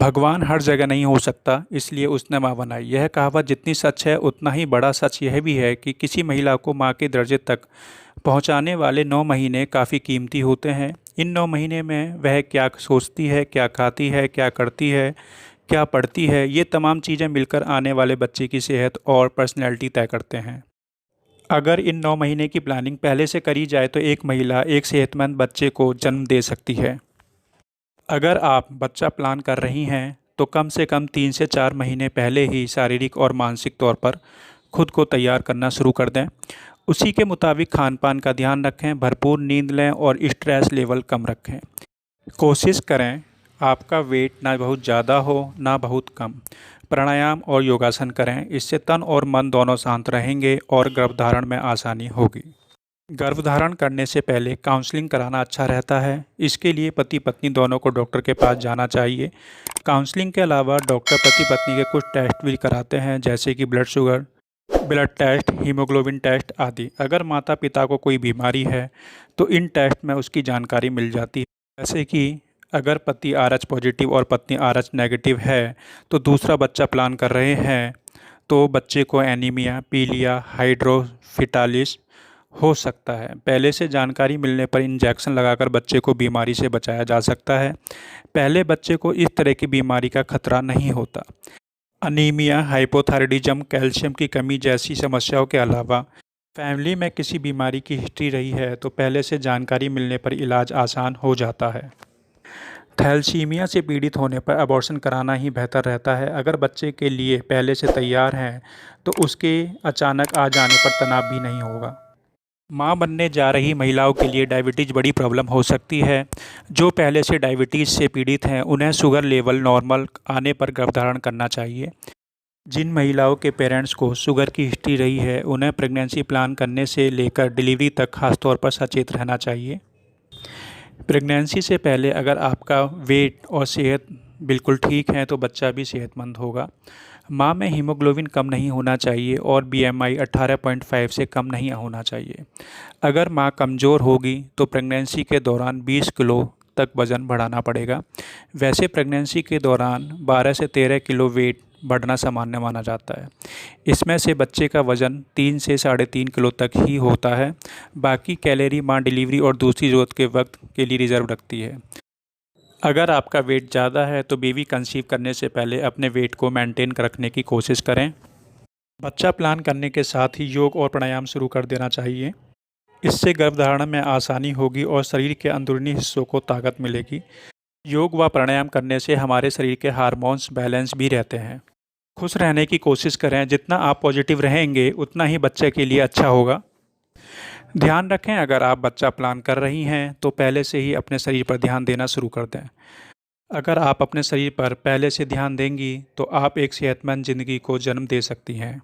भगवान हर जगह नहीं हो सकता, इसलिए उसने माँ बनाई। यह कहावत जितनी सच है उतना ही बड़ा सच यह भी है कि किसी महिला को माँ के दर्जे तक पहुँचाने वाले 9 महीने काफ़ी कीमती होते हैं। इन 9 महीने में वह क्या सोचती है, क्या खाती है, क्या करती है, क्या पढ़ती है, ये तमाम चीज़ें मिलकर आने वाले बच्चे की सेहत और पर्सनैलिटी तय करते हैं। अगर इन 9 महीने की प्लानिंग पहले से करी जाए तो एक महिला एक सेहतमंद बच्चे को जन्म दे सकती है। अगर आप बच्चा प्लान कर रही हैं तो कम से कम 3 से 4 महीने पहले ही शारीरिक और मानसिक तौर पर खुद को तैयार करना शुरू कर दें। उसी के मुताबिक खान-पान का ध्यान रखें, भरपूर नींद लें और स्ट्रेस लेवल कम रखें। कोशिश करें आपका वेट ना बहुत ज़्यादा हो, ना बहुत कम। प्राणायाम और योगासन करें, इससे तन और मन दोनों शांत रहेंगे और गर्भधारण में आसानी होगी। गर्भधारण करने से पहले काउंसलिंग कराना अच्छा रहता है। इसके लिए पति पत्नी दोनों को डॉक्टर के पास जाना चाहिए। काउंसलिंग के अलावा डॉक्टर पति पत्नी के कुछ टेस्ट भी कराते हैं, जैसे कि blood sugar, blood test, haemoglobin test आदि। अगर माता पिता को कोई बीमारी है तो इन टेस्ट में उसकी जानकारी मिल जाती है। जैसे कि अगर पति आरएच पॉजिटिव और पत्नी आरएच नेगेटिव है तो दूसरा बच्चा प्लान कर रहे हैं तो बच्चे को एनीमिया, पीलिया, हाइड्रोफिटालिस हो सकता है। पहले से जानकारी मिलने पर इंजेक्शन लगाकर बच्चे को बीमारी से बचाया जा सकता है। पहले बच्चे को इस तरह की बीमारी का खतरा नहीं होता। अनीमिया, हाइपोथायराइडिज्म, कैल्शियम की कमी जैसी समस्याओं के अलावा फैमिली में किसी बीमारी की हिस्ट्री रही है तो पहले से जानकारी मिलने पर इलाज आसान हो जाता है। थैलेसीमिया से पीड़ित होने पर अबॉर्शन कराना ही बेहतर रहता है। अगर बच्चे के लिए पहले से तैयार हैं तो उसके अचानक आ जाने पर तनाव भी नहीं होगा। माँ बनने जा रही महिलाओं के लिए डायबिटीज़ बड़ी प्रॉब्लम हो सकती है। जो पहले से डायबिटीज़ से पीड़ित हैं उन्हें शुगर लेवल नॉर्मल आने पर गर्भधारण करना चाहिए। जिन महिलाओं के पेरेंट्स को शुगर की हिस्ट्री रही है उन्हें प्रेगनेंसी प्लान करने से लेकर डिलीवरी तक खास तौर पर सचेत रहना चाहिए। प्रेगनेंसी से पहले अगर आपका वेट और सेहत बिल्कुल ठीक है तो बच्चा भी सेहतमंद होगा। माँ में हीमोग्लोबिन कम नहीं होना चाहिए और बीएमआई 18.5 से कम नहीं होना चाहिए। अगर माँ कमज़ोर होगी तो प्रेगनेंसी के दौरान 20 किलो तक वज़न बढ़ाना पड़ेगा। वैसे प्रेगनेंसी के दौरान 12 से 13 किलो वेट बढ़ना सामान्य माना जाता है। इसमें से बच्चे का वज़न 3 से 3.5 किलो तक ही होता है। बाकी कैलोरी माँ डिलीवरी और दूसरी ज़रूरत के वक्त के लिए रिजर्व रखती है। अगर आपका वेट ज़्यादा है तो बेबी कंसीव करने से पहले अपने वेट को मेंटेन रखने की कोशिश करें। बच्चा प्लान करने के साथ ही योग और प्राणायाम शुरू कर देना चाहिए। इससे गर्भधारण में आसानी होगी और शरीर के अंदरूनी हिस्सों को ताकत मिलेगी। योग व प्राणायाम करने से हमारे शरीर के हार्मोन्स बैलेंस भी रहते हैं। खुश रहने की कोशिश करें, जितना आप पॉजिटिव रहेंगे उतना ही बच्चे के लिए अच्छा होगा। ध्यान रखें, अगर आप बच्चा प्लान कर रही हैं तो पहले से ही अपने शरीर पर ध्यान देना शुरू कर दें। अगर आप अपने शरीर पर पहले से ध्यान देंगी तो आप एक सेहतमंद ज़िंदगी को जन्म दे सकती हैं।